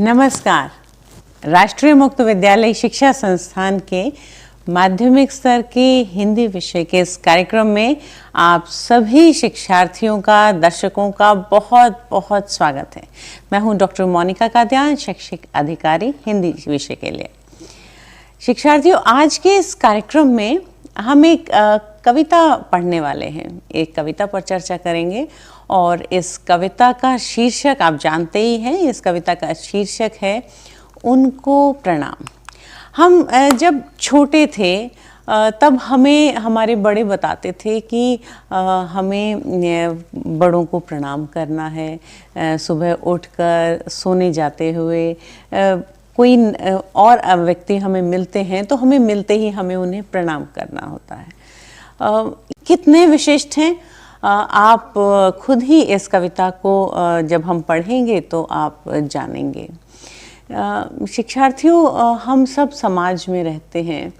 नमस्कार। राष्ट्रीय मुक्त विद्यालय शिक्षा संस्थान के माध्यमिक स्तर के हिंदी विषय के इस कार्यक्रम में आप सभी शिक्षार्थियों का, दर्शकों का बहुत बहुत स्वागत है। मैं हूं डॉक्टर मोनिका कादियान, शैक्षिक अधिकारी हिंदी विषय के लिए। शिक्षार्थियों, आज के इस कार्यक्रम में हम एक कविता पढ़ने वाले हैं। एक कविता पर चर्चा करेंगे और इस कविता का शीर्षक आप जानते ही हैं। इस कविता का शीर्षक है उनको प्रणाम। हम जब छोटे थे तब हमें हमारे बड़े बताते थे कि हमें बड़ों को प्रणाम करना है। सुबह उठकर सोने जाते हुए कोई और व्यक्ति हमें मिलते हैं तो हमें मिलते ही हमें उन्हें प्रणाम करना होता है। कितने विशिष्ट हैं, आप खुद ही इस कविता को जब हम पढ़ेंगे तो आप जानेंगे। शिक्षार्थियों, हम सब समाज में रहते हैं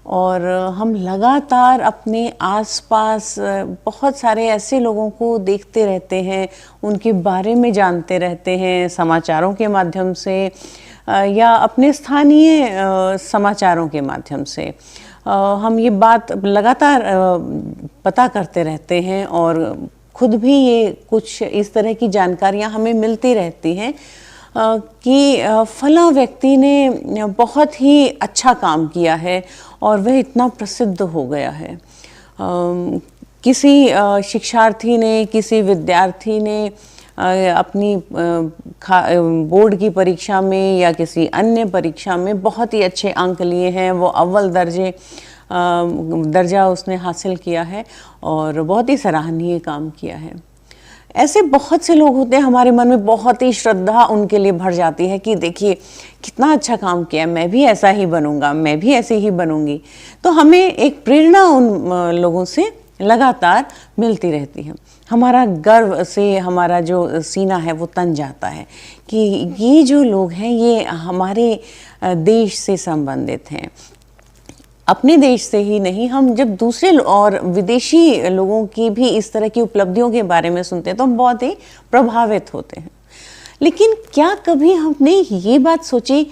और हम लगातार अपने आसपास बहुत सारे ऐसे लोगों को देखते रहते हैं, उनके बारे में जानते रहते हैं समाचारों के माध्यम से या अपने स्थानीय समाचारों के माध्यम से। हम ये बात लगातार पता करते रहते हैं और खुद भी ये कुछ इस तरह की जानकारियाँ हमें मिलती रहती हैं कि फलां व्यक्ति ने बहुत ही अच्छा काम किया है और वह इतना प्रसिद्ध हो गया है। किसी शिक्षार्थी ने, किसी विद्यार्थी ने अपनी बोर्ड की परीक्षा में या किसी अन्य परीक्षा में बहुत ही अच्छे अंक लिए हैं, वो अव्वल दर्जा उसने हासिल किया है और बहुत ही सराहनीय काम किया है। ऐसे बहुत से लोग होते हैं, हमारे मन में बहुत ही श्रद्धा उनके लिए भर जाती है कि देखिए कितना अच्छा काम किया, मैं भी ऐसा ही बनूंगा, मैं भी ऐसे ही बनूंगी। तो हमें एक प्रेरणा उन लोगों से लगातार मिलती रहती है। हमारा गर्व से हमारा जो सीना है वो तन जाता है कि ये जो लोग हैं ये हमारे देश से संबंधित हैं। अपने देश से ही नहीं, हम जब दूसरे और विदेशी लोगों की भी इस तरह की उपलब्धियों के बारे में सुनते हैं तो हम बहुत ही प्रभावित होते हैं। लेकिन क्या कभी हमने ये बात सोची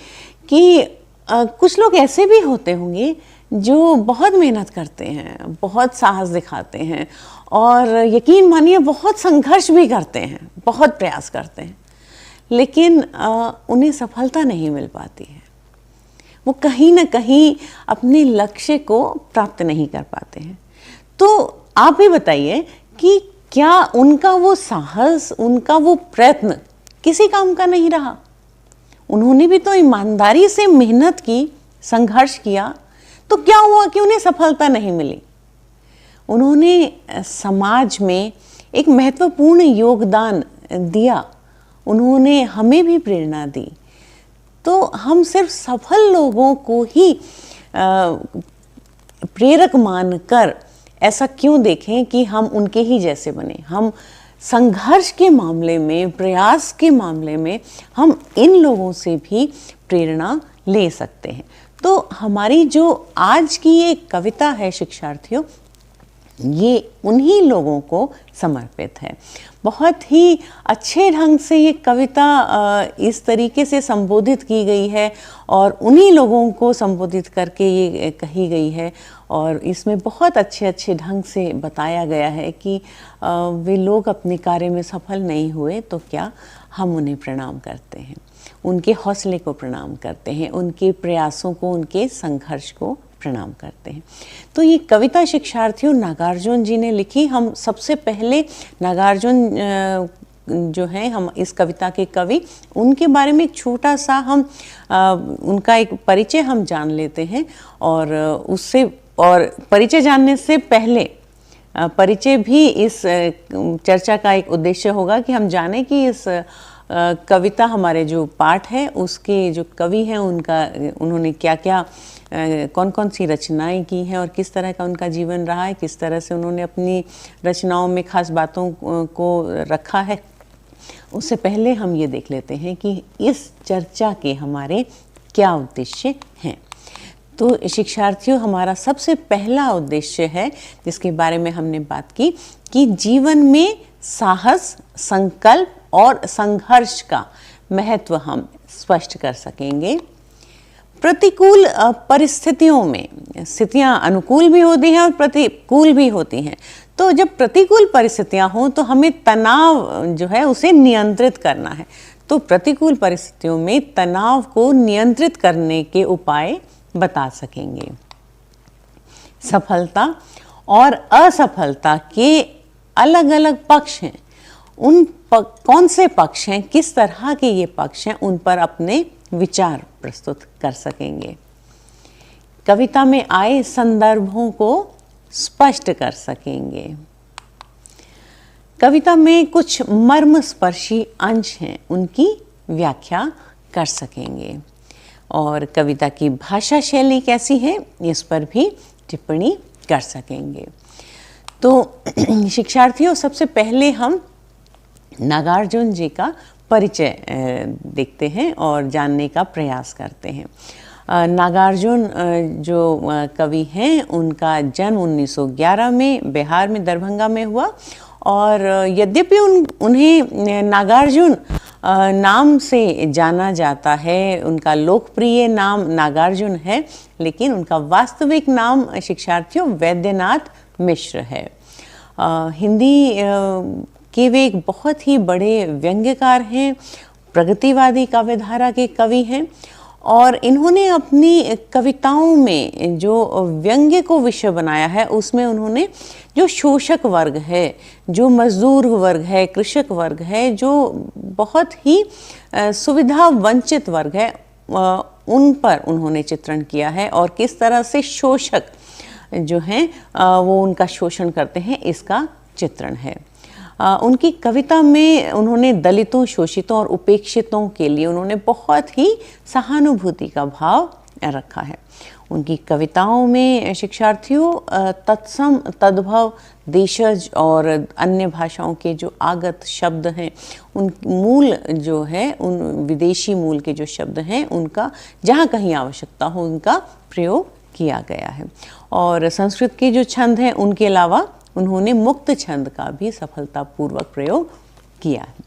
कि कुछ लोग ऐसे भी होते होंगे जो बहुत मेहनत करते हैं, बहुत साहस दिखाते हैं और यकीन मानिए बहुत संघर्ष भी करते हैं, बहुत प्रयास करते हैं, लेकिन उन्हें सफलता नहीं मिल पाती है। वो कहीं ना कहीं अपने लक्ष्य को प्राप्त नहीं कर पाते हैं। तो आप ही बताइए कि क्या उनका वो साहस, उनका वो प्रयत्न किसी काम का नहीं रहा? उन्होंने भी तो ईमानदारी से मेहनत की, संघर्ष किया, तो क्या हुआ कि उन्हें सफलता नहीं मिली? उन्होंने समाज में एक महत्वपूर्ण योगदान दिया, उन्होंने हमें भी प्रेरणा दी। तो हम सिर्फ सफल लोगों को ही प्रेरक मानकर ऐसा क्यों देखें कि हम उनके ही जैसे बने? हम संघर्ष के मामले में, प्रयास के मामले में हम इन लोगों से भी प्रेरणा ले सकते हैं। तो हमारी जो आज की ये कविता है शिक्षार्थियों, ये उन्हीं लोगों को समर्पित है। बहुत ही अच्छे ढंग से ये कविता इस तरीके से संबोधित की गई है और उन्हीं लोगों को संबोधित करके ये कही गई है और इसमें बहुत अच्छे अच्छे ढंग से बताया गया है कि वे लोग अपने कार्य में सफल नहीं हुए तो क्या हम उन्हें प्रणाम करते हैं, उनके हौसले को प्रणाम करते हैं, उनके प्रयासों को, उनके संघर्ष को प्रणाम करते हैं। तो ये कविता शिक्षार्थियों नागार्जुन जी ने लिखी। हम सबसे पहले नागार्जुन जो हैं, हम इस कविता के कवि, उनके बारे में एक छोटा सा हम उनका एक परिचय हम जान लेते हैं और परिचय जानने से पहले परिचय भी इस चर्चा का एक उद्देश्य होगा कि हम जाने कि इस कविता, हमारे जो पाठ है उसके जो कवि हैं उन्होंने क्या क्या कौन कौन सी रचनाएं की हैं और किस तरह का उनका जीवन रहा है, किस तरह से उन्होंने अपनी रचनाओं में खास बातों को रखा है। उससे पहले हम ये देख लेते हैं कि इस चर्चा के हमारे क्या उद्देश्य हैं। तो शिक्षार्थियों, हमारा सबसे पहला उद्देश्य है जिसके बारे में हमने बात की कि जीवन में साहस, संकल्प और संघर्ष का महत्व हम स्पष्ट कर सकेंगे। प्रतिकूल परिस्थितियों में स्थितियां अनुकूल भी होती हैं और प्रतिकूल भी होती हैं। तो जब प्रतिकूल परिस्थितियां हों तो हमें तनाव जो है उसे नियंत्रित करना है। तो प्रतिकूल परिस्थितियों में तनाव को नियंत्रित करने के उपाय बता सकेंगे। सफलता और असफलता के अलग अलग पक्ष हैं। कौन से पक्ष हैं, किस तरह के ये पक्ष हैं, उन पर अपने विचार प्रस्तुत कर सकेंगे। कविता में आए संदर्भों को स्पष्ट कर सकेंगे। कविता में कुछ मर्मस्पर्शी अंश हैं, उनकी व्याख्या कर सकेंगे। और कविता की भाषा शैली कैसी है, इस पर भी टिप्पणी कर सकेंगे। तो शिक्षार्थियों, सबसे पहले हम नागार्जुन जी का परिचय देखते हैं और जानने का प्रयास करते हैं। नागार्जुन जो कवि हैं, उनका जन्म 1911 में बिहार में दरभंगा में हुआ। और यद्यपि उन्हें नागार्जुन नाम से जाना जाता है, उनका लोकप्रिय नाम नागार्जुन है, लेकिन उनका वास्तविक नाम शिक्षार्थियों वैद्यनाथ मिश्र है। हिंदी के वे एक बहुत ही बड़े व्यंग्यकार हैं, प्रगतिवादी काव्यधारा के कवि हैं। और इन्होंने अपनी कविताओं में जो व्यंग्य को विषय बनाया है, उसमें उन्होंने जो शोषक वर्ग है, जो मजदूर वर्ग है, कृषक वर्ग है, जो बहुत ही सुविधा वंचित वर्ग है, उन पर उन्होंने चित्रण किया है। और किस तरह से शोषक जो हैं वो उनका शोषण करते हैं, इसका चित्रण है। उनकी कविता में उन्होंने दलितों, शोषितों और उपेक्षितों के लिए उन्होंने बहुत ही सहानुभूति का भाव रखा है। उनकी कविताओं में शिक्षार्थियों तत्सम, तद्भव, देशज और अन्य भाषाओं के जो आगत शब्द हैं, उन मूल जो है, उन विदेशी मूल के जो शब्द हैं, उनका जहाँ कहीं आवश्यकता हो उनका प्रयोग किया गया है। और संस्कृत के जो छंद हैं, उनके अलावा उन्होंने मुक्त छंद का भी सफलतापूर्वक प्रयोग किया है।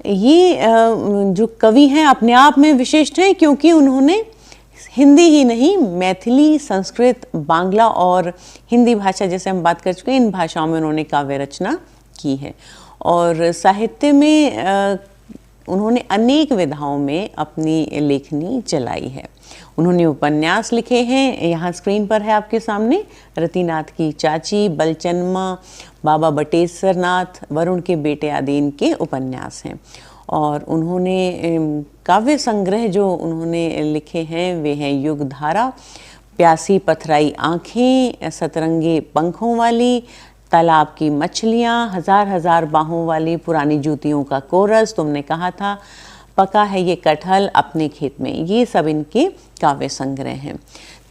ये जो कवि हैं अपने आप में विशिष्ट हैं, क्योंकि उन्होंने हिंदी ही नहीं, मैथिली, संस्कृत, बांग्ला और हिंदी भाषा, जैसे हम बात कर चुके हैं, इन भाषाओं में उन्होंने काव्य रचना की है। और साहित्य में उन्होंने अनेक विधाओं में अपनी लेखनी चलाई है। उन्होंने उपन्यास लिखे हैं, यहाँ स्क्रीन पर है आपके सामने, रतिनाथ की चाची, बलचन्मा, बाबा बटेश्वर नाथ, वरुण के बेटे आदि इनके उपन्यास हैं। और उन्होंने काव्य संग्रह जो उन्होंने लिखे हैं वे हैं युगधारा, प्यासी पथराई आँखें, सतरंगे पंखों वाली, तालाब की मछलियाँ, हजार हजार बाहों वाली, पुरानी जूतियों का कोरस, तुमने कहा था, पका है ये कटहल अपने खेत में, ये सब इनके काव्य संग्रह हैं।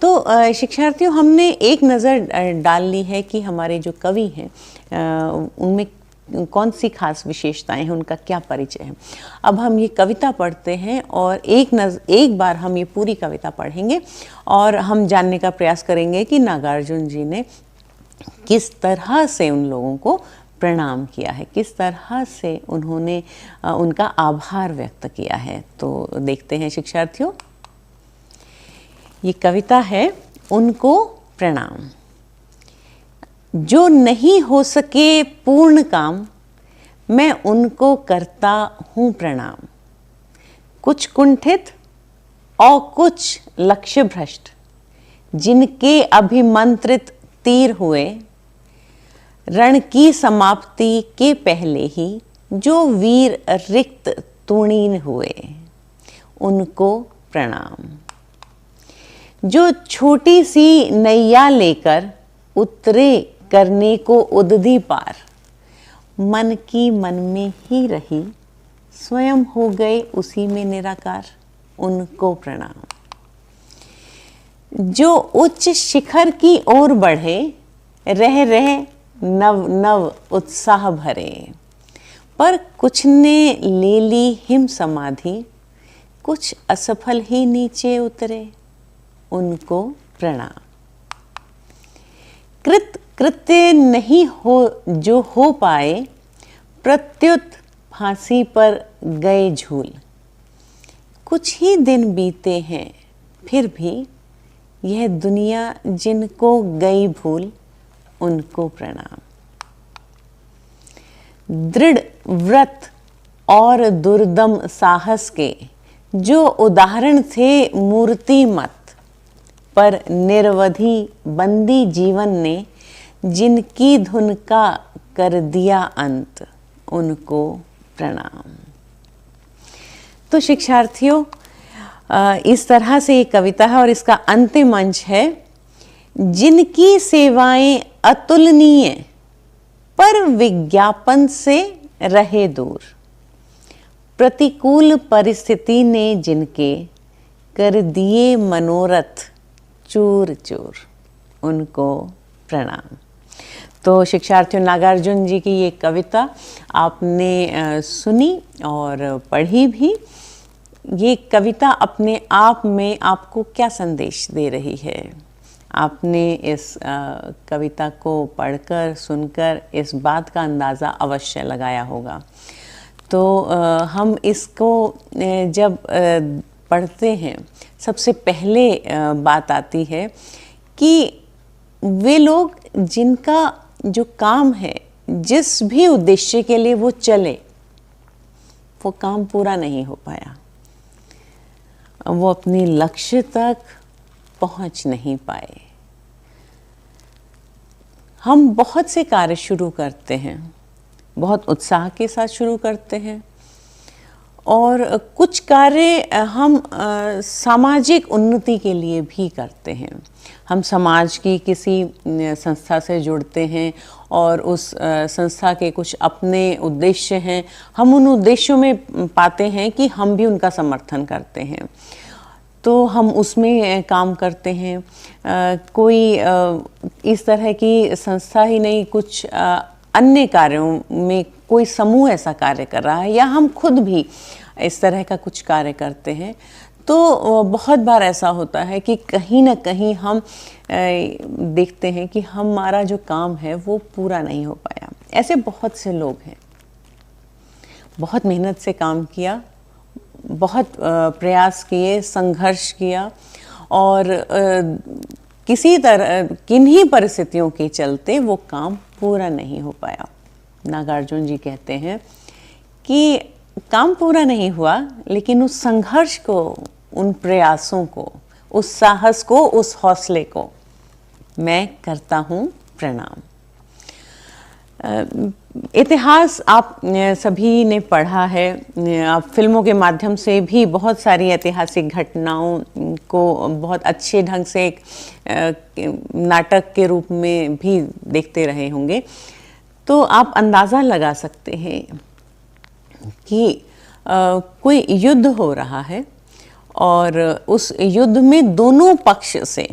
तो शिक्षार्थियों, हमने एक नज़र डाल ली है कि हमारे जो कवि हैं उनमें कौन सी खास विशेषताएं हैं, उनका क्या परिचय है। अब हम ये कविता पढ़ते हैं और एक बार हम ये पूरी कविता पढ़ेंगे और हम जानने का प्रयास करेंगे कि नागार्जुन जी ने किस तरह से उन लोगों को प्रणाम किया है, किस तरह से उन्होंने उनका आभार व्यक्त किया है। तो देखते हैं शिक्षार्थियों, ये कविता है उनको प्रणाम। जो नहीं हो सके पूर्ण काम, मैं उनको करता हूँ प्रणाम। कुछ कुंठित और कुछ लक्ष्य भ्रष्ट, जिनके अभिमंत्रित तीर हुए, रण की समाप्ति के पहले ही जो वीर रिक्त तूणीन हुए, उनको प्रणाम। जो छोटी सी नैया लेकर उतरे करने को उदधि पार, मन की मन में ही रही, स्वयं हो गए उसी में निराकार, उनको प्रणाम। जो उच्च शिखर की ओर बढ़े, रह रह नव नव उत्साह भरे, पर कुछ ने ले ली हिम समाधि, कुछ असफल ही नीचे उतरे, उनको प्रणाम। कृत्य नहीं हो जो हो पाए, प्रत्युत फांसी पर गए झूल। कुछ ही दिन बीते हैं फिर भी यह दुनिया जिनको गई भूल, उनको प्रणाम। दृढ़ व्रत और दुर्दम साहस के जो उदाहरण थे मूर्तिमत, पर निरवधि बंदी जीवन ने जिनकी धुन का कर दिया अंत, उनको प्रणाम। तो शिक्षार्थियों, इस तरह से ये कविता है और इसका अंतिम अंश है, जिनकी सेवाएं अतुलनीय पर विज्ञापन से रहे दूर, प्रतिकूल परिस्थिति ने जिनके कर दिए मनोरथ चूर चूर, उनको प्रणाम। तो शिक्षार्थियों, नागार्जुन जी की ये कविता आपने सुनी और पढ़ी भी। ये कविता अपने आप में आपको क्या संदेश दे रही है? आपने इस कविता को पढ़कर सुनकर इस बात का अंदाज़ा अवश्य लगाया होगा। तो हम इसको जब पढ़ते हैं, सबसे पहले बात आती है कि वे लोग जिनका जो काम है, जिस भी उद्देश्य के लिए वो चले, वो काम पूरा नहीं हो पाया, वो अपने लक्ष्य तक पहुंच नहीं पाए। हम बहुत से कार्य शुरू करते हैं, बहुत उत्साह के साथ शुरू करते हैं, और कुछ कार्य हम सामाजिक उन्नति के लिए भी करते हैं। हम समाज की किसी संस्था से जुड़ते हैं और उस संस्था के कुछ अपने उद्देश्य हैं, हम उन उद्देश्यों में पाते हैं कि हम भी उनका समर्थन करते हैं, तो हम उसमें काम करते हैं। कोई इस तरह की संस्था ही नहीं, कुछ अन्य कार्यों में कोई समूह ऐसा कार्य कर रहा है, या हम खुद भी इस तरह का कुछ कार्य करते हैं, तो बहुत बार ऐसा होता है कि कहीं ना कहीं हम देखते हैं कि हमारा जो काम है वो पूरा नहीं हो पाया। ऐसे बहुत से लोग हैं, बहुत मेहनत से काम किया, बहुत प्रयास किए, संघर्ष किया, और किसी तरह किन्हीं परिस्थितियों के चलते वो काम पूरा नहीं हो पाया। नागार्जुन जी कहते हैं कि काम पूरा नहीं हुआ, लेकिन उस संघर्ष को, उन प्रयासों को, उस साहस को, उस हौसले को मैं करता हूँ प्रणाम। इतिहास आप सभी ने पढ़ा है, आप फिल्मों के माध्यम से भी बहुत सारी ऐतिहासिक घटनाओं को बहुत अच्छे ढंग से एक नाटक के रूप में भी देखते रहे होंगे। तो आप अंदाज़ा लगा सकते हैं कि कोई युद्ध हो रहा है, और उस युद्ध में दोनों पक्ष से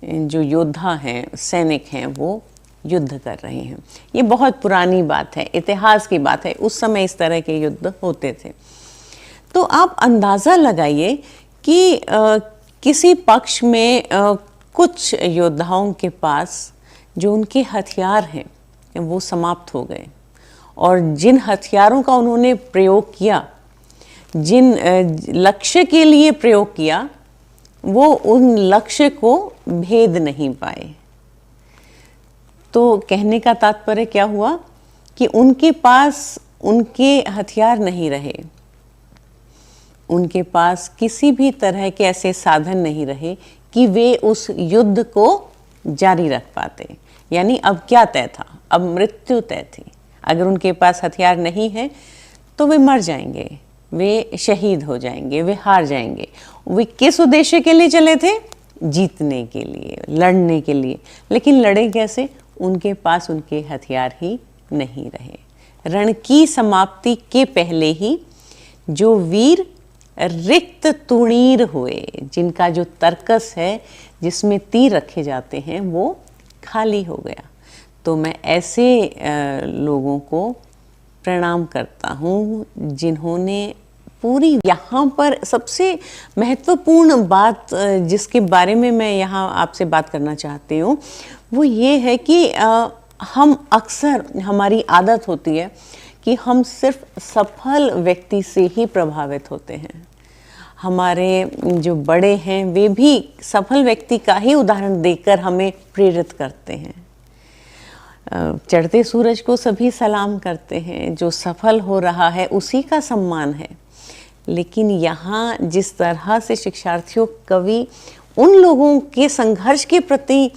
जो योद्धा हैं, सैनिक हैं, वो युद्ध कर रहे हैं। ये बहुत पुरानी बात है, इतिहास की बात है, उस समय इस तरह के युद्ध होते थे। तो आप अंदाज़ा लगाइए कि किसी पक्ष में कुछ योद्धाओं के पास जो उनके हथियार हैं वो समाप्त हो गए, और जिन हथियारों का उन्होंने प्रयोग किया, जिन लक्ष्य के लिए प्रयोग किया, वो उन लक्ष्य को भेद नहीं पाए। तो कहने का तात्पर्य क्या हुआ कि उनके पास उनके हथियार नहीं रहे, उनके पास किसी भी तरह के ऐसे साधन नहीं रहे कि वे उस युद्ध को जारी रख पाते। यानी अब क्या तय था? अब मृत्यु तय थी। अगर उनके पास हथियार नहीं है तो वे मर जाएंगे, वे शहीद हो जाएंगे, वे हार जाएंगे। वे किस उद्देश्य के लिए चले थे? जीतने के लिए, लड़ने के लिए। लेकिन लड़े कैसे? उनके पास उनके हथियार ही नहीं रहे। रण की समाप्ति के पहले ही जो वीर रिक्त तुणीर हुए, जिनका जो तर्कस है, जिसमें तीर रखे जाते हैं, वो खाली हो गया। तो मैं ऐसे लोगों को प्रणाम करता हूँ जिन्होंने पूरी, यहाँ पर सबसे महत्वपूर्ण बात जिसके बारे में मैं यहाँ आपसे बात करना चाहती हूँ वो ये है कि हम अक्सर, हमारी आदत होती है कि हम सिर्फ सफल व्यक्ति से ही प्रभावित होते हैं। हमारे जो बड़े हैं वे भी सफल व्यक्ति का ही उदाहरण देकर हमें प्रेरित करते हैं। चढ़ते सूरज को सभी सलाम करते हैं, जो सफल हो रहा है उसी का सम्मान है। लेकिन यहाँ जिस तरह से शिक्षार्थियों कवि उन लोगों के संघर्ष के प्रति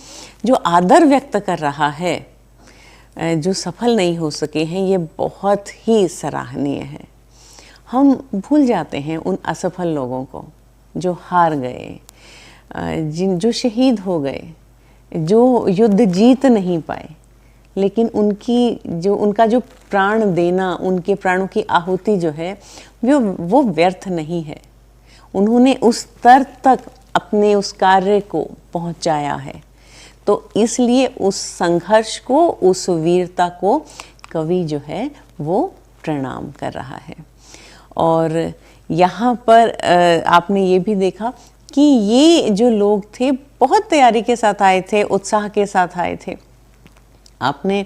जो आदर व्यक्त कर रहा है, जो सफल नहीं हो सके हैं, ये बहुत ही सराहनीय है। हम भूल जाते हैं उन असफल लोगों को जो हार गए, जो शहीद हो गए, जो युद्ध जीत नहीं पाए, लेकिन उनका जो प्राण देना, उनके प्राणों की आहुति जो है वो व्यर्थ नहीं है। उन्होंने उस स्तर तक अपने उस कार्य को पहुंचाया है। तो इसलिए उस संघर्ष को, उस वीरता को कवि जो है वो प्रणाम कर रहा है। और यहाँ पर आपने ये भी देखा कि ये जो लोग थे बहुत तैयारी के साथ आए थे, उत्साह के साथ आए थे। आपने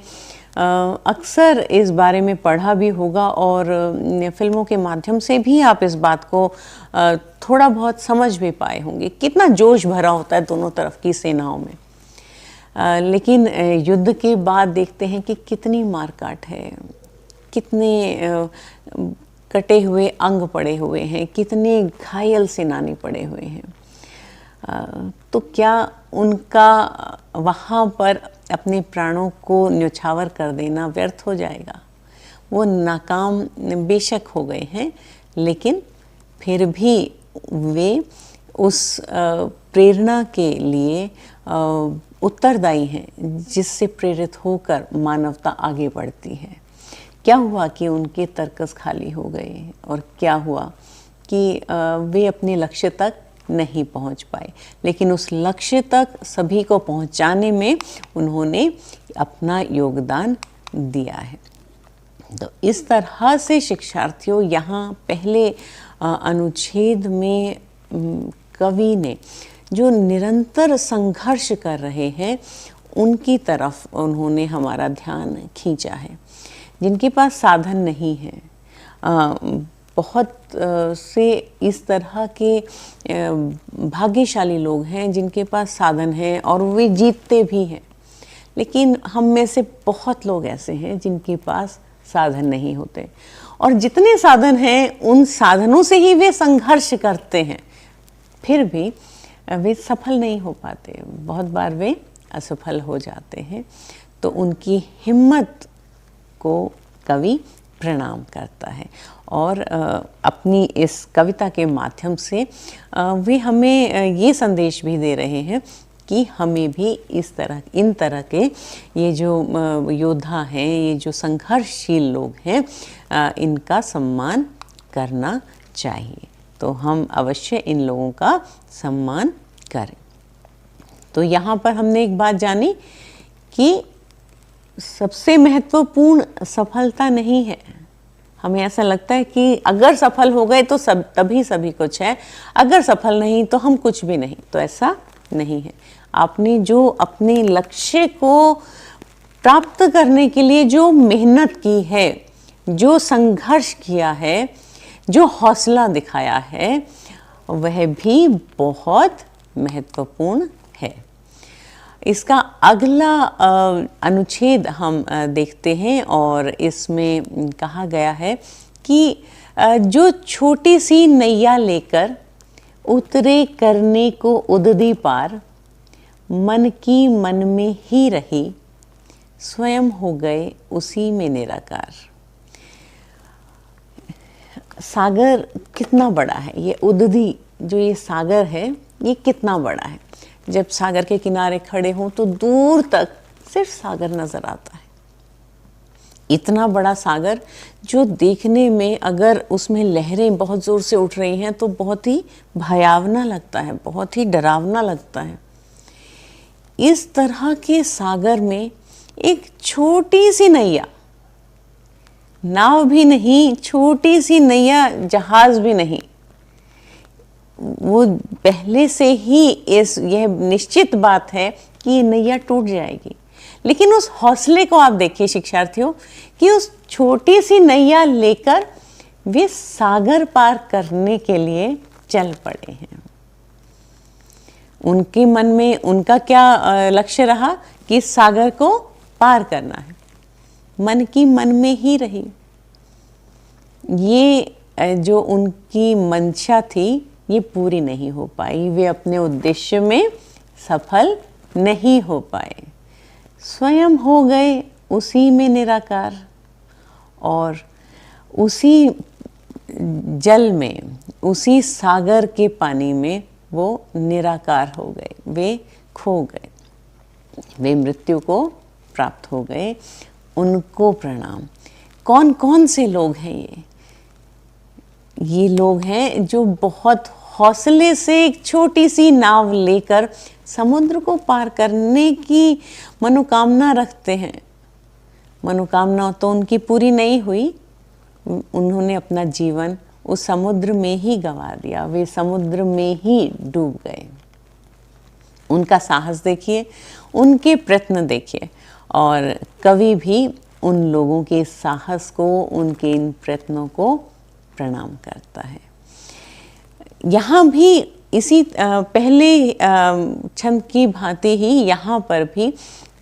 अक्सर इस बारे में पढ़ा भी होगा और फिल्मों के माध्यम से भी आप इस बात को थोड़ा बहुत समझ भी पाए होंगे, कितना जोश भरा होता है दोनों तरफ की सेनाओं में। लेकिन युद्ध के बाद देखते हैं कि कितनी मारकाट है, कितने कटे हुए अंग पड़े हुए हैं, कितने घायल सेनानी पड़े हुए हैं। तो क्या उनका वहाँ पर अपने प्राणों को न्यौछावर कर देना व्यर्थ हो जाएगा? वो नाकाम बेशक हो गए हैं, लेकिन फिर भी वे उस प्रेरणा के लिए उत्तरदायी हैं जिससे प्रेरित होकर मानवता आगे बढ़ती है। क्या हुआ कि उनके तर्कस खाली हो गए और क्या हुआ कि वे अपने लक्ष्य तक नहीं पहुंच पाए, लेकिन उस लक्ष्य तक सभी को पहुंचाने में उन्होंने अपना योगदान दिया है। तो इस तरह से शिक्षार्थियों, यहाँ पहले अनुच्छेद में कवि ने जो निरंतर संघर्ष कर रहे हैं उनकी तरफ उन्होंने हमारा ध्यान खींचा है। जिनके पास साधन नहीं है, बहुत से इस तरह के भाग्यशाली लोग हैं जिनके पास साधन है और वे जीतते भी हैं, लेकिन हम में से बहुत लोग ऐसे हैं जिनके पास साधन नहीं होते, और जितने साधन हैं उन साधनों से ही वे संघर्ष करते हैं, फिर भी वे सफल नहीं हो पाते, बहुत बार वे असफल हो जाते हैं। तो उनकी हिम्मत को कवि प्रणाम करता है और अपनी इस कविता के माध्यम से वे हमें ये संदेश भी दे रहे हैं कि हमें भी इन तरह के ये जो योद्धा हैं, ये जो संघर्षशील लोग हैं, इनका सम्मान करना चाहिए। तो हम अवश्य इन लोगों का सम्मान करें। तो यहाँ पर हमने एक बात जानी कि सबसे महत्वपूर्ण सफलता नहीं है। हमें ऐसा लगता है कि अगर सफल हो गए तो तभी सभी कुछ है, अगर सफल नहीं तो हम कुछ भी नहीं। तो ऐसा नहीं है। आपने जो अपने लक्ष्य को प्राप्त करने के लिए जो मेहनत की है, जो संघर्ष किया है, जो हौसला दिखाया है, वह भी बहुत महत्वपूर्ण है। इसका अगला अनुच्छेद हम देखते हैं और इसमें कहा गया है कि जो छोटी सी नैया लेकर उतरे करने को उददी पार, मन की मन में ही रही, स्वयं हो गए उसी में निराकार। सागर कितना बड़ा है, ये उददी जो ये सागर है ये कितना बड़ा है। जब सागर के किनारे खड़े हों तो दूर तक सिर्फ सागर नजर आता है। इतना बड़ा सागर जो देखने में, अगर उसमें लहरें बहुत जोर से उठ रही हैं तो बहुत ही भयावना लगता है, बहुत ही डरावना लगता है। इस तरह के सागर में एक छोटी सी नैया, नाव भी नहीं, छोटी सी नैया, जहाज भी नहीं, वो पहले से ही यह निश्चित बात है कि ये नैया टूट जाएगी। लेकिन उस हौसले को आप देखिए शिक्षार्थियों, कि उस छोटी सी नैया लेकर वे सागर पार करने के लिए चल पड़े हैं। उनके मन में उनका क्या लक्ष्य रहा कि सागर को पार करना है, मन की मन में ही रही। ये जो उनकी मंशा थी ये पूरी नहीं हो पाई, वे अपने उद्देश्य में सफल नहीं हो पाए, स्वयं हो गए उसी में निराकार और उसी जल में, उसी सागर के पानी में वो निराकार हो गए, वे खो गए, वे मृत्यु को प्राप्त हो गए। उनको प्रणाम। कौन कौन से लोग हैं ये लोग हैं जो बहुत हौसले से एक छोटी सी नाव लेकर समुद्र को पार करने की मनोकामना रखते हैं। मनोकामना तो उनकी पूरी नहीं हुई, उन्होंने अपना जीवन उस समुद्र में ही गंवा दिया, वे समुद्र में ही डूब गए। उनका साहस देखिए, उनके प्रयत्न देखिए, और कवि भी उन लोगों के साहस को, उनके इन प्रयत्नों को प्रणाम करता है। यहाँ भी इसी पहले छंद की भांति ही यहाँ पर भी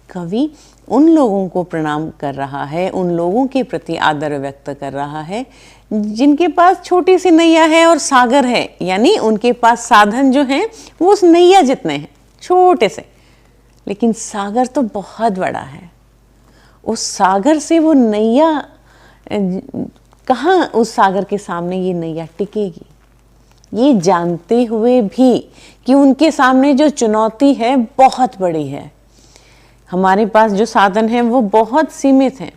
कवि उन लोगों को प्रणाम कर रहा है, उन लोगों के प्रति आदर व्यक्त कर रहा है जिनके पास छोटी सी नैया है और सागर है, यानी उनके पास साधन जो हैं वो उस नैया जितने हैं, छोटे से, लेकिन सागर तो बहुत बड़ा है। उस सागर से वो नैया कहाँ, उस सागर के सामने ये नैया टिकेगी, ये जानते हुए भी कि उनके सामने जो चुनौती है बहुत बड़ी है। हमारे पास जो साधन हैं वो बहुत सीमित हैं,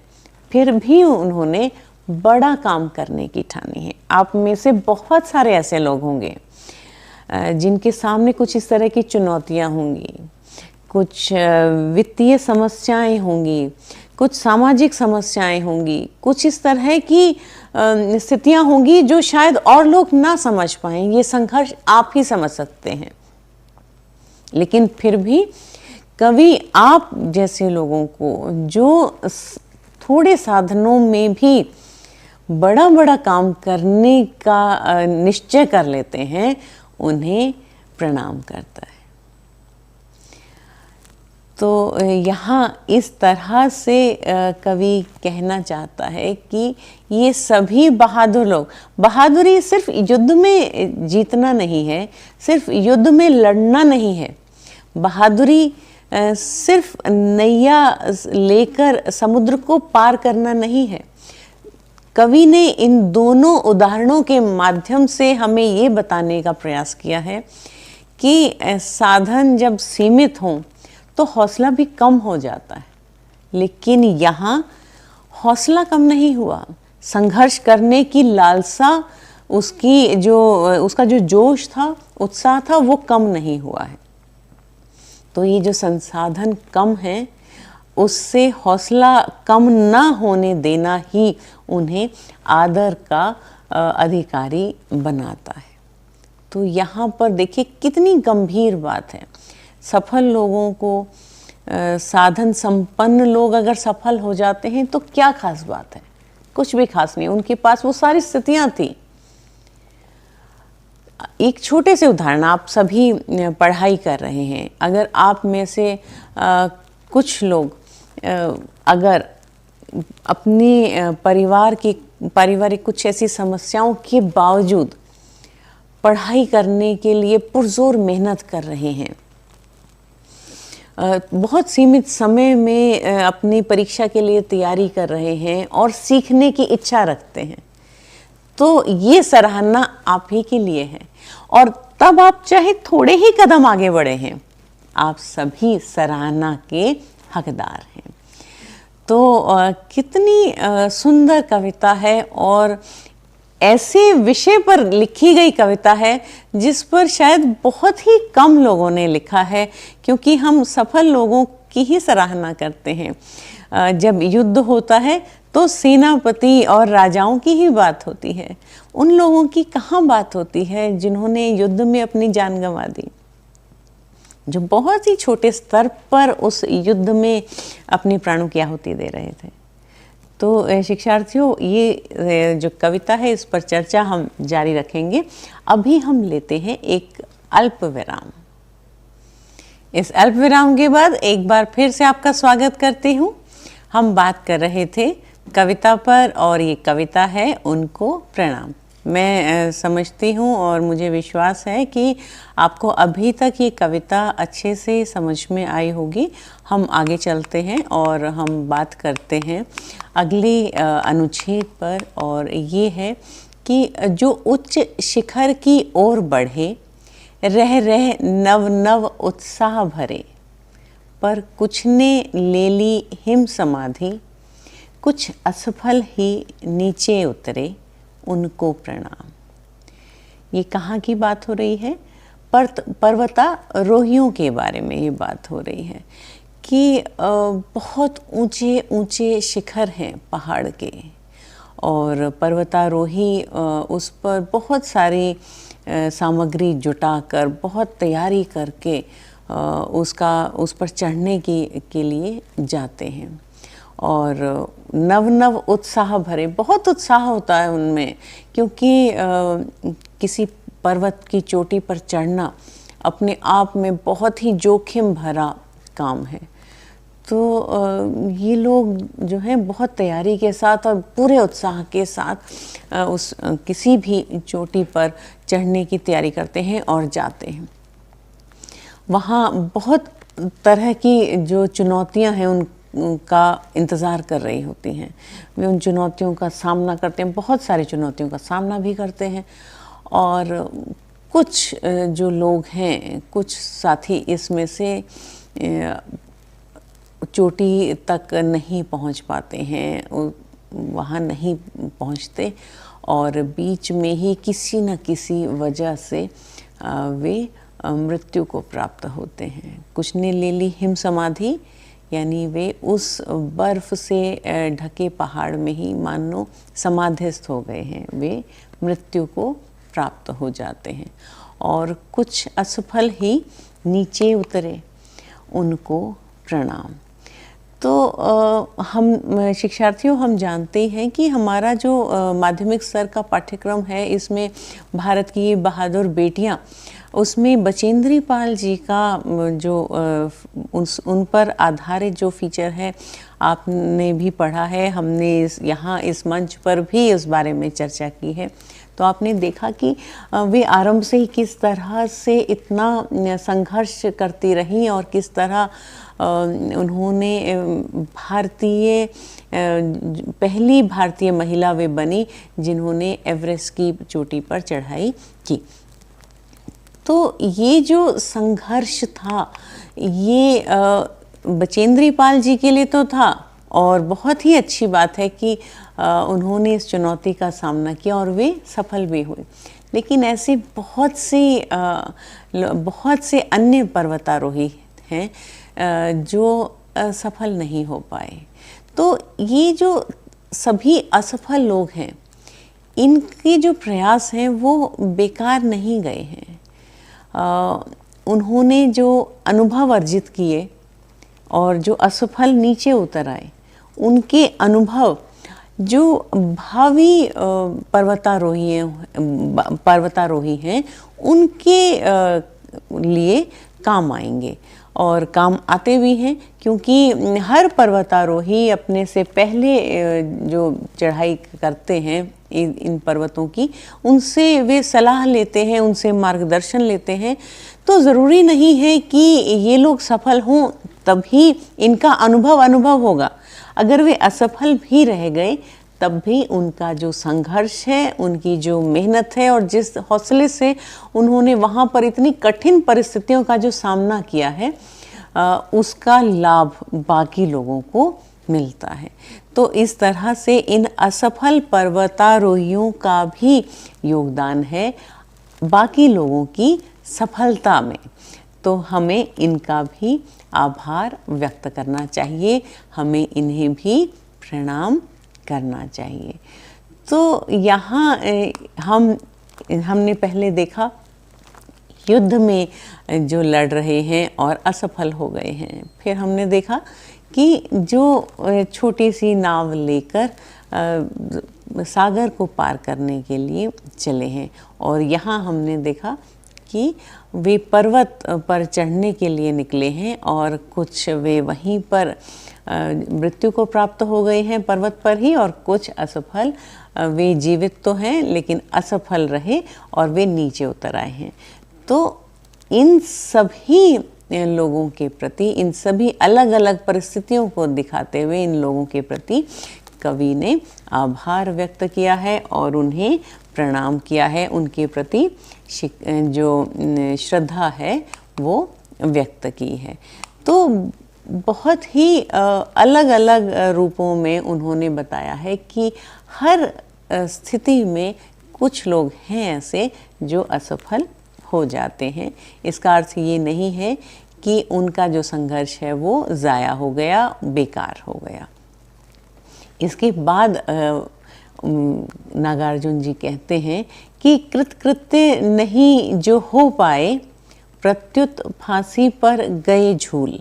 फिर भी उन्होंने बड़ा काम करने की ठानी है। आप में से बहुत सारे ऐसे लोग होंगे जिनके सामने कुछ इस तरह की चुनौतियां होंगी, कुछ वित्तीय समस्याएं होंगी, कुछ सामाजिक समस्याएं होंगी, कुछ इस तरह की स्थितियां होंगी जो शायद और लोग ना समझ पाएं। ये संघर्ष आप ही समझ सकते हैं, लेकिन फिर भी कवि आप जैसे लोगों को जो थोड़े साधनों में भी बड़ा बड़ा काम करने का निश्चय कर लेते हैं, उन्हें प्रणाम करता है। तो यहाँ इस तरह से कवि कहना चाहता है कि ये सभी बहादुर लोग, बहादुरी सिर्फ युद्ध में जीतना नहीं है, सिर्फ युद्ध में लड़ना नहीं है, बहादुरी सिर्फ नैया लेकर समुद्र को पार करना नहीं है। कवि ने इन दोनों उदाहरणों के माध्यम से हमें ये बताने का प्रयास किया है कि साधन जब सीमित हों तो हौसला भी कम हो जाता है, लेकिन यहाँ हौसला कम नहीं हुआ, संघर्ष करने की लालसा, उसका जो जोश था, उत्साह था, वो कम नहीं हुआ है। तो ये जो संसाधन कम है उससे हौसला कम ना होने देना ही उन्हें आदर का अधिकारी बनाता है। तो यहाँ पर देखिए कितनी गंभीर बात है। सफल लोगों को, साधन संपन्न लोग अगर सफल हो जाते हैं तो क्या खास बात है? कुछ भी खास नहीं, उनके पास वो सारी स्थितियां थी। एक छोटे से उदाहरण, आप सभी पढ़ाई कर रहे हैं, अगर आप में से कुछ लोग अगर अपने पारिवारिक कुछ ऐसी समस्याओं के बावजूद पढ़ाई करने के लिए पुरजोर मेहनत कर रहे हैं, बहुत सीमित समय में अपनी परीक्षा के लिए तैयारी कर रहे हैं और सीखने की इच्छा रखते हैं, तो ये सराहना आप ही के लिए है। और तब आप चाहे थोड़े ही कदम आगे बढ़े हैं, आप सभी सराहना के हकदार हैं। तो कितनी सुंदर कविता है, और ऐसे विषय पर लिखी गई कविता है जिस पर शायद बहुत ही कम लोगों ने लिखा है, क्योंकि हम सफल लोगों की ही सराहना करते हैं। जब युद्ध होता है तो सेनापति और राजाओं की ही बात होती है, उन लोगों की कहाँ बात होती है जिन्होंने युद्ध में अपनी जान गंवा दी, जो बहुत ही छोटे स्तर पर उस युद्ध में अपने प्राणों की आहुति दे रहे थे। तो शिक्षार्थियों, ये जो कविता है इस पर चर्चा हम जारी रखेंगे। अभी हम लेते हैं एक अल्प विराम। इस अल्प विराम के बाद एक बार फिर से आपका स्वागत करती हूँ। हम बात कर रहे थे कविता पर और ये कविता है उनको प्रणाम। मैं समझती हूँ और मुझे विश्वास है कि आपको अभी तक ये कविता अच्छे से समझ में आई होगी। हम आगे चलते हैं और हम बात करते हैं अगले अनुच्छेद पर, और ये है कि जो उच्च शिखर की ओर बढ़े, रह रह नव नव उत्साह भरे, पर कुछ ने ले ली हिम समाधि, कुछ असफल ही नीचे उतरे, उनको प्रणाम। ये कहाँ की बात हो रही है? पर्वतारोहियों के बारे में ये बात हो रही है कि बहुत ऊंचे ऊंचे शिखर हैं पहाड़ के, और पर्वतारोही उस पर बहुत सारी सामग्री जुटाकर, बहुत तैयारी करके उस पर चढ़ने के लिए जाते हैं, और नव नव उत्साह भरे, बहुत उत्साह होता है उनमें, क्योंकि किसी पर्वत की चोटी पर चढ़ना अपने आप में बहुत ही जोखिम भरा काम है। तो ये लोग जो हैं बहुत तैयारी के साथ और पूरे उत्साह के साथ उस किसी भी चोटी पर चढ़ने की तैयारी करते हैं और जाते हैं। वहाँ बहुत तरह की जो चुनौतियाँ हैं उनका इंतज़ार कर रही होती हैं। वे उन चुनौतियों का सामना करते हैं, बहुत सारी चुनौतियों का सामना भी करते हैं। और कुछ जो लोग हैं, कुछ साथी इसमें से चोटी तक नहीं पहुंच पाते हैं, वहाँ नहीं पहुंचते, और बीच में ही किसी न किसी वजह से वे मृत्यु को प्राप्त होते हैं। कुछ ने ले ली हिम समाधि, यानी वे उस बर्फ से ढके पहाड़ में ही मानो समाधिस्थ हो गए हैं, वे मृत्यु को प्राप्त हो जाते हैं। और कुछ असफल ही नीचे उतरे, उनको प्रणाम। तो हम शिक्षार्थियों, हम जानते हैं कि हमारा जो माध्यमिक स्तर का पाठ्यक्रम है, इसमें भारत की बहादुर बेटियां, उसमें बचेंद्री पाल जी का जो उन पर आधारित जो फीचर है आपने भी पढ़ा है, हमने यहाँ इस मंच पर भी इस बारे में चर्चा की है। तो आपने देखा कि वे आरंभ से ही किस तरह से इतना संघर्ष करती रहीं और किस तरह उन्होंने पहली भारतीय महिला वे बनी जिन्होंने एवरेस्ट की चोटी पर चढ़ाई की। तो ये जो संघर्ष था, ये बचेंद्री पाल जी के लिए तो था, और बहुत ही अच्छी बात है कि उन्होंने इस चुनौती का सामना किया और वे सफल भी हुए। लेकिन ऐसे बहुत से अन्य पर्वतारोही हैं जो सफल नहीं हो पाए। तो ये जो सभी असफल लोग हैं, इनके जो प्रयास हैं वो बेकार नहीं गए हैं। उन्होंने जो अनुभव अर्जित किए और जो असफल नीचे उतर आए, उनके अनुभव जो भावी पर्वतारोही हैं उनके लिए काम आएंगे, और काम आते भी हैं, क्योंकि हर पर्वतारोही अपने से पहले जो चढ़ाई करते हैं इन पर्वतों की, उनसे वे सलाह लेते हैं, उनसे मार्गदर्शन लेते हैं। तो ज़रूरी नहीं है कि ये लोग सफल हों तभी इनका अनुभव होगा। अगर वे असफल भी रह गए तब भी उनका जो संघर्ष है, उनकी जो मेहनत है, और जिस हौसले से उन्होंने वहाँ पर इतनी कठिन परिस्थितियों का जो सामना किया है, उसका लाभ बाकी लोगों को मिलता है। तो इस तरह से इन असफल पर्वतारोहियों का भी योगदान है बाकी लोगों की सफलता में। तो हमें इनका भी आभार व्यक्त करना चाहिए, हमें इन्हें भी प्रणाम करना चाहिए। तो यहाँ हमने पहले देखा युद्ध में जो लड़ रहे हैं और असफल हो गए हैं। फिर हमने देखा कि जो छोटी सी नाव लेकर सागर को पार करने के लिए चले हैं। और यहाँ हमने देखा कि वे पर्वत पर चढ़ने के लिए निकले हैं और कुछ वे वहीं पर मृत्यु को प्राप्त हो गए हैं पर्वत पर ही, और कुछ असफल, वे जीवित तो हैं लेकिन असफल रहे और वे नीचे उतर आए हैं। तो इन सभी लोगों के प्रति, इन सभी अलग अलग परिस्थितियों को दिखाते हुए इन लोगों के प्रति कवि ने आभार व्यक्त किया है और उन्हें प्रणाम किया है, उनके प्रति जो श्रद्धा है वो व्यक्त की है। तो बहुत ही अलग अलग रूपों में उन्होंने बताया है कि हर स्थिति में कुछ लोग हैं ऐसे जो असफल हो जाते हैं। इसका अर्थ ये नहीं है कि उनका जो संघर्ष है वो ज़ाया हो गया, बेकार हो गया। इसके बाद नागार्जुन जी कहते हैं कि कृतकृत्य नहीं जो हो पाए, प्रत्युत फांसी पर गए झूल,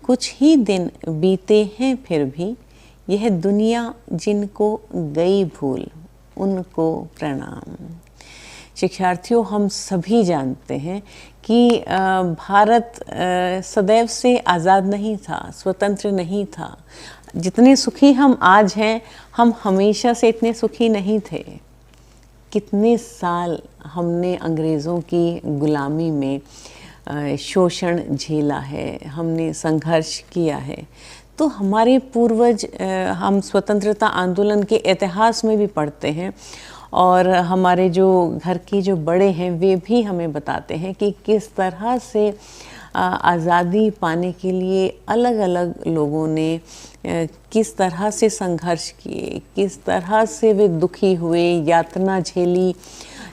कुछ ही दिन बीते हैं फिर भी, यह दुनिया जिनको गई भूल, उनको प्रणाम। शिक्षार्थियों, हम सभी जानते हैं कि भारत सदैव से आज़ाद नहीं था, स्वतंत्र नहीं था। जितने सुखी हम आज हैं, हम हमेशा से इतने सुखी नहीं थे। कितने साल हमने अंग्रेज़ों की गुलामी में शोषण झेला है, हमने संघर्ष किया है। तो हमारे पूर्वज, हम स्वतंत्रता आंदोलन के इतिहास में भी पढ़ते हैं और हमारे जो घर के जो बड़े हैं वे भी हमें बताते हैं कि किस तरह से आज़ादी पाने के लिए अलग अलग लोगों ने किस तरह से संघर्ष किए, किस तरह से वे दुखी हुए, यातना झेली,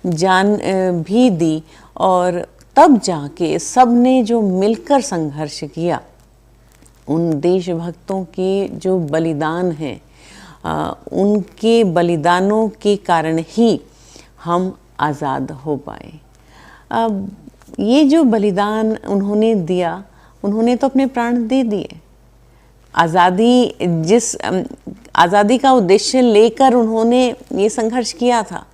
जान भी दी, और तब जाके सब ने जो मिलकर संघर्ष किया, उन देशभक्तों के जो बलिदान हैं, उनके बलिदानों के कारण ही हम आज़ाद हो पाए। अब ये जो बलिदान उन्होंने दिया, उन्होंने तो अपने प्राण दे दिए। आज़ादी का उद्देश्य लेकर उन्होंने ये संघर्ष किया था,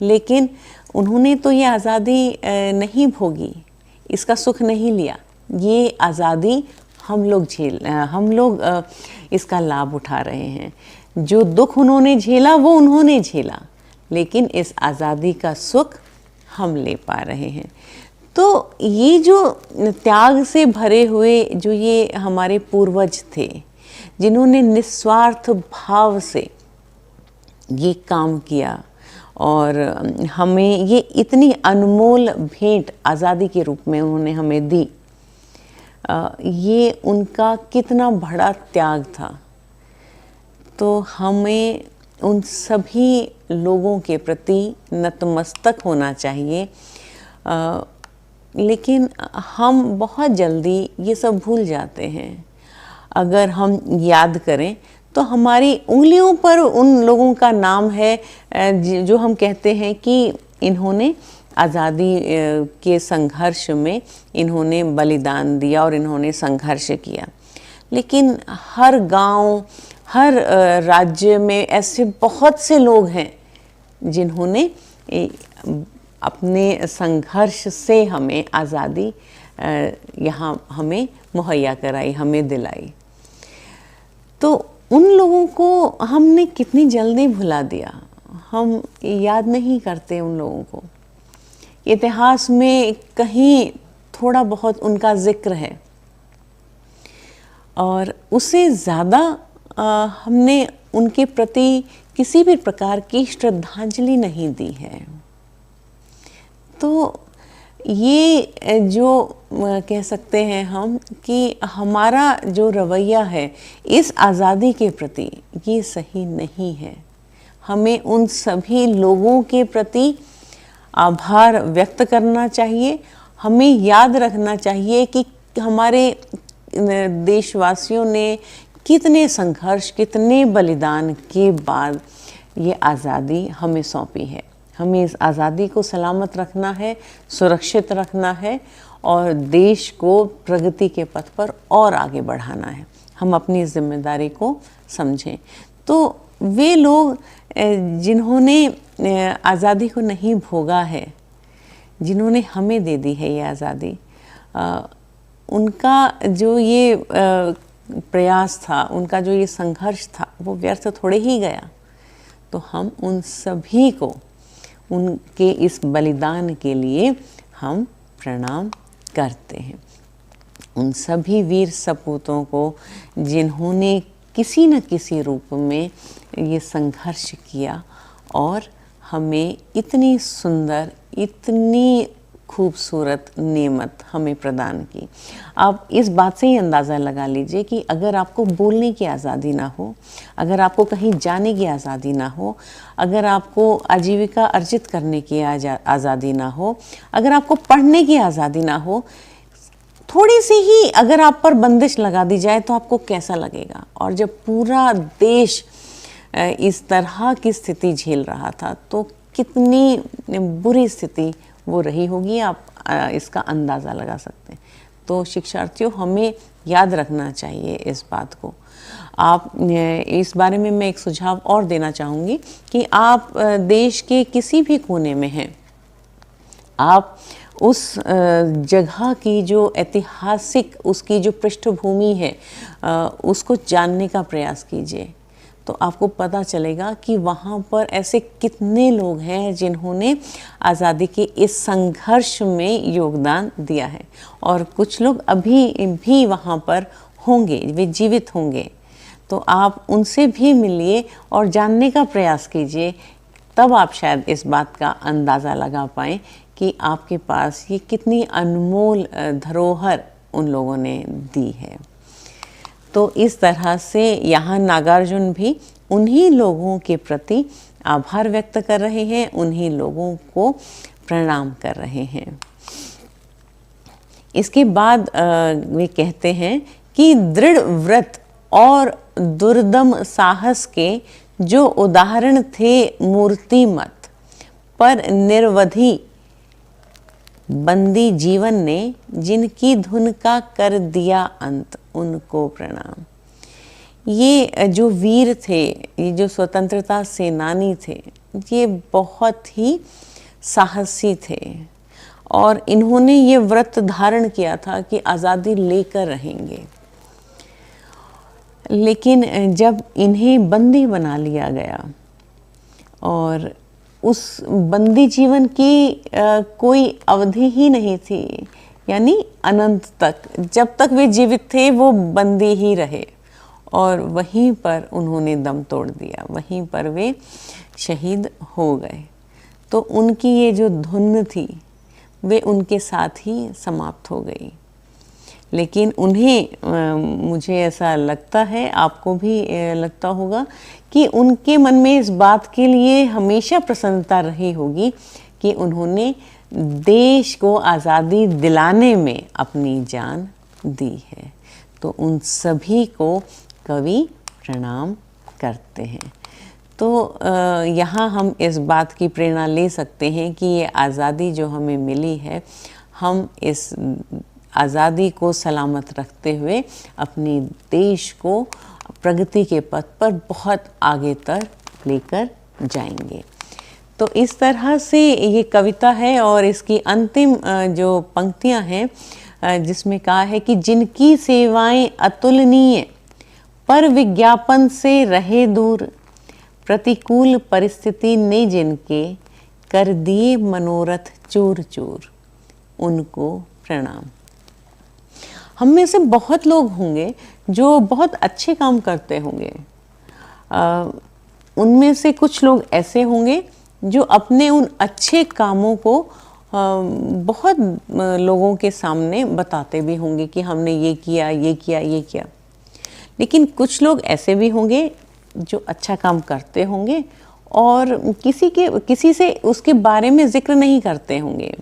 लेकिन उन्होंने तो ये आज़ादी नहीं भोगी, इसका सुख नहीं लिया। ये आज़ादी हम लोग इसका लाभ उठा रहे हैं। जो दुख उन्होंने झेला वो उन्होंने झेला, लेकिन इस आज़ादी का सुख हम ले पा रहे हैं। तो ये जो त्याग से भरे हुए जो ये हमारे पूर्वज थे, जिन्होंने निस्वार्थ भाव से ये काम किया और हमें ये इतनी अनमोल भेंट आज़ादी के रूप में उन्होंने हमें दी, ये उनका कितना बड़ा त्याग था। तो हमें उन सभी लोगों के प्रति नतमस्तक होना चाहिए, लेकिन हम बहुत जल्दी ये सब भूल जाते हैं। अगर हम याद करें तो हमारी उंगलियों पर उन लोगों का नाम है जो हम कहते हैं कि इन्होंने आज़ादी के संघर्ष में इन्होंने बलिदान दिया और इन्होंने संघर्ष किया। लेकिन हर गांव, हर राज्य में ऐसे बहुत से लोग हैं जिन्होंने अपने संघर्ष से हमें आज़ादी यहाँ हमें मुहैया कराई, हमें दिलाई। तो उन लोगों को हमने कितनी जल्दी भुला दिया, हम याद नहीं करते उन लोगों को। इतिहास में कहीं थोड़ा बहुत उनका जिक्र है और उससे ज़्यादा हमने उनके प्रति किसी भी प्रकार की श्रद्धांजलि नहीं दी है। तो ये जो कह सकते हैं हम कि हमारा जो रवैया है इस आज़ादी के प्रति, ये सही नहीं है। हमें उन सभी लोगों के प्रति आभार व्यक्त करना चाहिए। हमें याद रखना चाहिए कि हमारे देशवासियों ने कितने संघर्ष, कितने बलिदान के बाद ये आज़ादी हमें सौंपी है। हमें इस आज़ादी को सलामत रखना है, सुरक्षित रखना है और देश को प्रगति के पथ पर और आगे बढ़ाना है। हम अपनी जिम्मेदारी को समझें। तो वे लोग जिन्होंने आज़ादी को नहीं भोगा है, जिन्होंने हमें दे दी है ये आज़ादी, उनका जो ये प्रयास था, उनका जो ये संघर्ष था, वो व्यर्थ थोड़े ही गया। तो हम उन सभी को, उनके इस बलिदान के लिए हम प्रणाम करते हैं। उन सभी वीर सपूतों को जिन्होंने किसी न किसी रूप में ये संघर्ष किया और हमें इतनी सुंदर, इतनी खूबसूरत नेमत हमें प्रदान की। आप इस बात से ही अंदाज़ा लगा लीजिए कि अगर आपको बोलने की आज़ादी ना हो, अगर आपको कहीं जाने की आज़ादी ना हो, अगर आपको आजीविका अर्जित करने की आज़ादी ना हो, अगर आपको पढ़ने की आज़ादी ना हो, थोड़ी सी ही अगर आप पर बंदिश लगा दी जाए तो आपको कैसा लगेगा। और जब पूरा देश इस तरह की स्थिति झेल रहा था तो कितनी बुरी स्थिति वो रही होगी, आप इसका अंदाज़ा लगा सकते हैं। तो शिक्षार्थियों, हमें याद रखना चाहिए इस बात को। आप इस बारे में मैं एक सुझाव और देना चाहूँगी कि आप देश के किसी भी कोने में हैं, आप उस जगह की जो ऐतिहासिक उसकी जो पृष्ठभूमि है उसको जानने का प्रयास कीजिए। तो आपको पता चलेगा कि वहाँ पर ऐसे कितने लोग हैं जिन्होंने आज़ादी के इस संघर्ष में योगदान दिया है, और कुछ लोग अभी भी वहाँ पर होंगे, वे जीवित होंगे। तो आप उनसे भी मिलिए और जानने का प्रयास कीजिए, तब आप शायद इस बात का अंदाज़ा लगा पाएँ कि आपके पास ये कितनी अनमोल धरोहर उन लोगों ने दी है। तो इस तरह से यहाँ नागार्जुन भी उन्हीं लोगों के प्रति आभार व्यक्त कर रहे हैं, उन्हीं लोगों को प्रणाम कर रहे हैं। इसके बाद वे कहते हैं कि दृढ़ व्रत और दुर्दम साहस के जो उदाहरण थे मूर्तिमत, पर निर्वधि बंदी जीवन ने जिनकी धुन का कर दिया अंत, उनको प्रणाम। ये जो वीर थे, ये जो स्वतंत्रता सेनानी थे, ये बहुत ही साहसी थे और इन्होंने ये व्रत धारण किया था कि आज़ादी लेकर रहेंगे। लेकिन जब इन्हें बंदी बना लिया गया और उस बंदी जीवन की कोई अवधि ही नहीं थी, यानी अनंत तक, जब तक वे जीवित थे वो बंदी ही रहे और वहीं पर उन्होंने दम तोड़ दिया, वहीं पर वे शहीद हो गए। तो उनकी ये जो धुन थी वे उनके साथ ही समाप्त हो गई। लेकिन उन्हें मुझे ऐसा लगता है, आपको भी लगता होगा कि उनके मन में इस बात के लिए हमेशा प्रसन्नता रही होगी कि उन्होंने देश को आज़ादी दिलाने में अपनी जान दी है। तो उन सभी को कवि प्रणाम करते हैं। तो यहाँ हम इस बात की प्रेरणा ले सकते हैं कि ये आज़ादी जो हमें मिली है, हम इस आज़ादी को सलामत रखते हुए अपने देश को प्रगति के पथ पर बहुत आगे तक लेकर जाएंगे। तो इस तरह से ये कविता है और इसकी अंतिम जो पंक्तियां हैं जिसमें कहा है कि जिनकी सेवाएं अतुलनीय पर विज्ञापन से रहे दूर, प्रतिकूल परिस्थिति ने जिनके कर दिए मनोरथ चूर चूर, उनको प्रणाम। हम में से बहुत लोग होंगे जो बहुत अच्छे काम करते होंगे। उनमें से कुछ लोग ऐसे होंगे जो अपने उन अच्छे कामों को बहुत लोगों के सामने बताते भी होंगे कि हमने ये किया, ये किया, ये किया। लेकिन कुछ लोग ऐसे भी होंगे जो अच्छा काम करते होंगे और किसी से उसके बारे में जिक्र नहीं करते होंगे,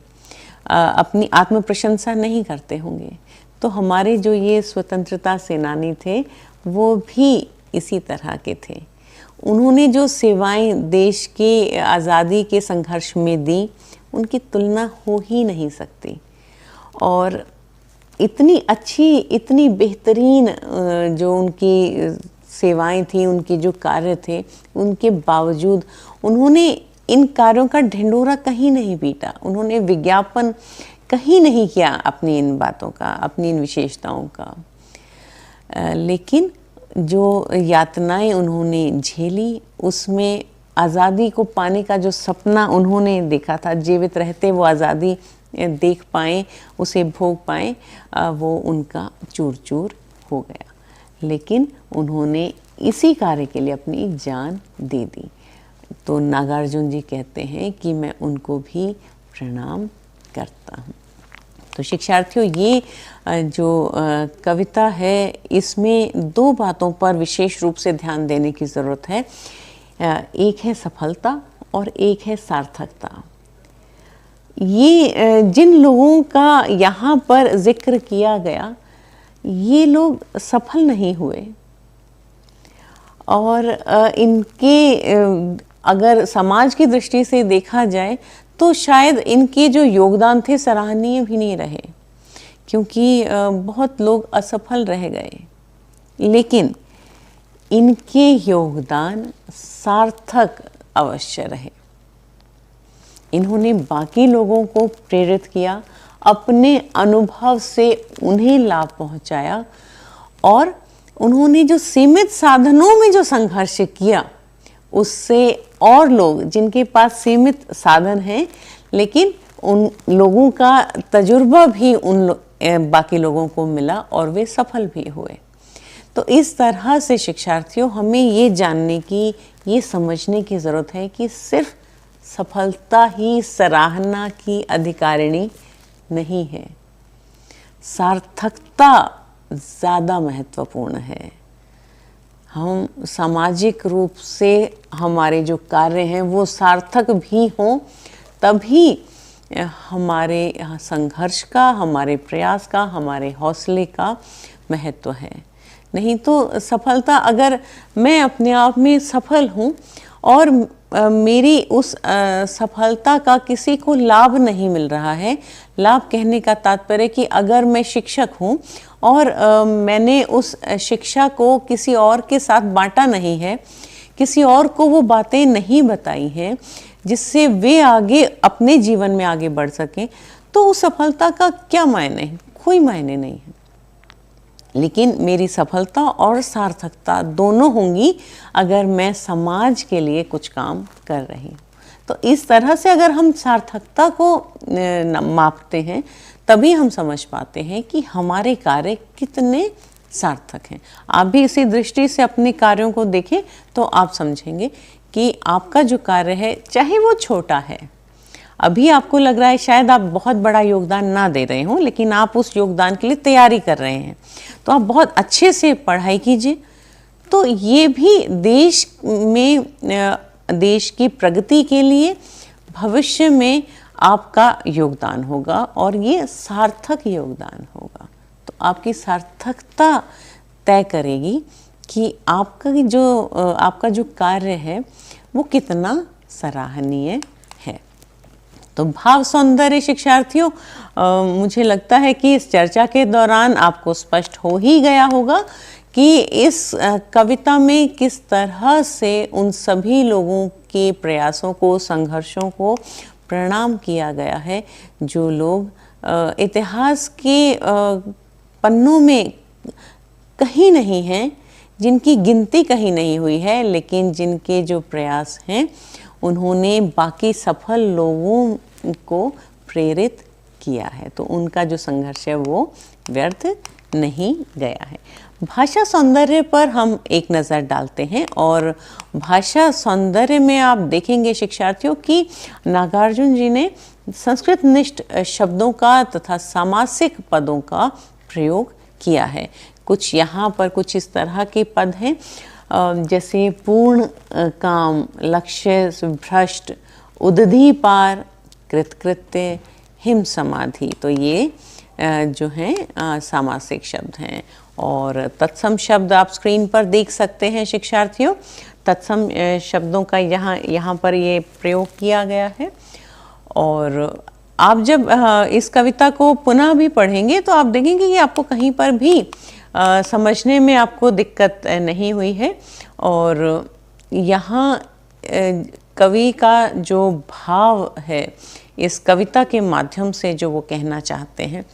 अपनी आत्म प्रशंसा नहीं करते होंगे। तो हमारे जो ये स्वतंत्रता सेनानी थे वो भी इसी तरह के थे। उन्होंने जो सेवाएं देश के आज़ादी के संघर्ष में दी, उनकी तुलना हो ही नहीं सकती। और इतनी अच्छी, इतनी बेहतरीन जो उनकी सेवाएं थी, उनके जो कार्य थे, उनके बावजूद उन्होंने इन कार्यों का ढिंढोरा कहीं नहीं पीटा, उन्होंने विज्ञापन कहीं नहीं किया अपनी इन बातों का, अपनी इन विशेषताओं का। लेकिन जो यातनाएं उन्होंने झेली, उसमें आज़ादी को पाने का जो सपना उन्होंने देखा था, जीवित रहते वो आज़ादी देख पाएँ, उसे भोग पाएँ, वो उनका चूर चूर हो गया। लेकिन उन्होंने इसी कार्य के लिए अपनी जान दे दी। तो नागार्जुन जी कहते हैं कि मैं उनको भी प्रणाम करता हूँ। तो शिक्षार्थियों, ये जो कविता है, इसमें दो बातों पर विशेष रूप से ध्यान देने की ज़रूरत है। एक है सफलता और एक है सार्थकता। ये जिन लोगों का यहाँ पर जिक्र किया गया, ये लोग सफल नहीं हुए, और इनके अगर समाज की दृष्टि से देखा जाए तो शायद इनके जो योगदान थे सराहनीय भी नहीं रहे, क्योंकि बहुत लोग असफल रह गए। लेकिन इनके योगदान सार्थक अवश्य रहे। इन्होंने बाकी लोगों को प्रेरित किया, अपने अनुभव से उन्हें लाभ पहुंचाया, और उन्होंने जो सीमित साधनों में जो संघर्ष किया, उससे और लोग जिनके पास सीमित साधन हैं, लेकिन उन लोगों का तजुर्बा भी बाकी लोगों को मिला और वे सफल भी हुए। तो इस तरह से शिक्षार्थियों, हमें ये जानने की, ये समझने की ज़रूरत है कि सिर्फ सफलता ही सराहना की अधिकारिणी नहीं है, सार्थकता ज़्यादा महत्वपूर्ण है। हम सामाजिक रूप से हमारे जो कार्य हैं वो सार्थक भी हों, तभी हमारे संघर्ष का, हमारे प्रयास का, हमारे हौसले का महत्व है। नहीं तो सफलता, अगर मैं अपने आप में सफल हूँ और मेरी उस सफलता का किसी को लाभ नहीं मिल रहा है, लाभ कहने का तात्पर्य कि अगर मैं शिक्षक हूँ और मैंने उस शिक्षा को किसी और के साथ बांटा नहीं है, किसी और को वो बातें नहीं बताई हैं जिससे वे आगे अपने जीवन में आगे बढ़ सकें, तो उस सफलता का क्या मायने है? कोई मायने नहीं है। लेकिन मेरी सफलता और सार्थकता दोनों होंगी अगर मैं समाज के लिए कुछ काम कर रही हूँ। तो इस तरह से अगर हम सार्थकता को मापते हैं, तभी हम समझ पाते हैं कि हमारे कार्य कितने सार्थक हैं। आप भी इसी दृष्टि से अपने कार्यों को देखें तो आप समझेंगे कि आपका जो कार्य है, चाहे वो छोटा है, अभी आपको लग रहा है शायद आप बहुत बड़ा योगदान ना दे रहे हों, लेकिन आप उस योगदान के लिए तैयारी कर रहे हैं, तो आप बहुत अच्छे से पढ़ाई कीजिए, तो ये भी देश में, देश की प्रगति के लिए भविष्य में आपका योगदान होगा और ये सार्थक योगदान होगा। तो आपकी सार्थकता तय करेगी कि आपका जो कार्य है वो कितना सराहनीय है। तो भाव सौंदर्य शिक्षार्थियों, मुझे लगता है कि इस चर्चा के दौरान आपको स्पष्ट हो ही गया होगा कि इस कविता में किस तरह से उन सभी लोगों के प्रयासों को, संघर्षों को प्रणाम किया गया है, जो लोग इतिहास के पन्नों में कहीं नहीं हैं, जिनकी गिनती कहीं नहीं हुई है, लेकिन जिनके जो प्रयास हैं उन्होंने बाकी सफल लोगों को प्रेरित किया है। तो उनका जो संघर्ष है वो व्यर्थ नहीं गया है। भाषा सौंदर्य पर हम एक नज़र डालते हैं, और भाषा सौंदर्य में आप देखेंगे शिक्षार्थियों कि नागार्जुन जी ने संस्कृत निष्ठ शब्दों का तथा सामासिक पदों का प्रयोग किया है। कुछ यहाँ पर कुछ इस तरह के पद हैं, जैसे पूर्ण काम, लक्ष्य भ्रष्ट, उदधि पार, कृतकृत्य, हिम समाधि। तो ये जो हैं सामासिक शब्द हैं। और तत्सम शब्द आप स्क्रीन पर देख सकते हैं शिक्षार्थियों। तत्सम शब्दों का यहाँ पर ये प्रयोग किया गया है। और आप जब इस कविता को पुनः भी पढ़ेंगे तो आप देखेंगे कि आपको कहीं पर भी समझने में आपको दिक्कत नहीं हुई है। और यहाँ कवि का जो भाव है इस कविता के माध्यम से जो वो कहना चाहते हैं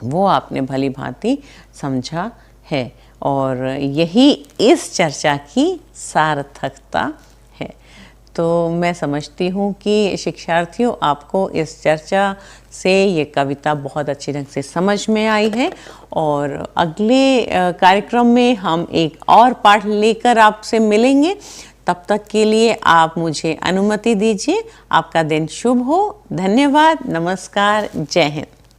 वो आपने भली भांति समझा है, और यही इस चर्चा की सार्थकता है। तो मैं समझती हूँ कि शिक्षार्थियों आपको इस चर्चा से ये कविता बहुत अच्छी ढंग से समझ में आई है, और अगले कार्यक्रम में हम एक और पाठ लेकर आपसे मिलेंगे। तब तक के लिए आप मुझे अनुमति दीजिए। आपका दिन शुभ हो। धन्यवाद। नमस्कार। जय हिंद।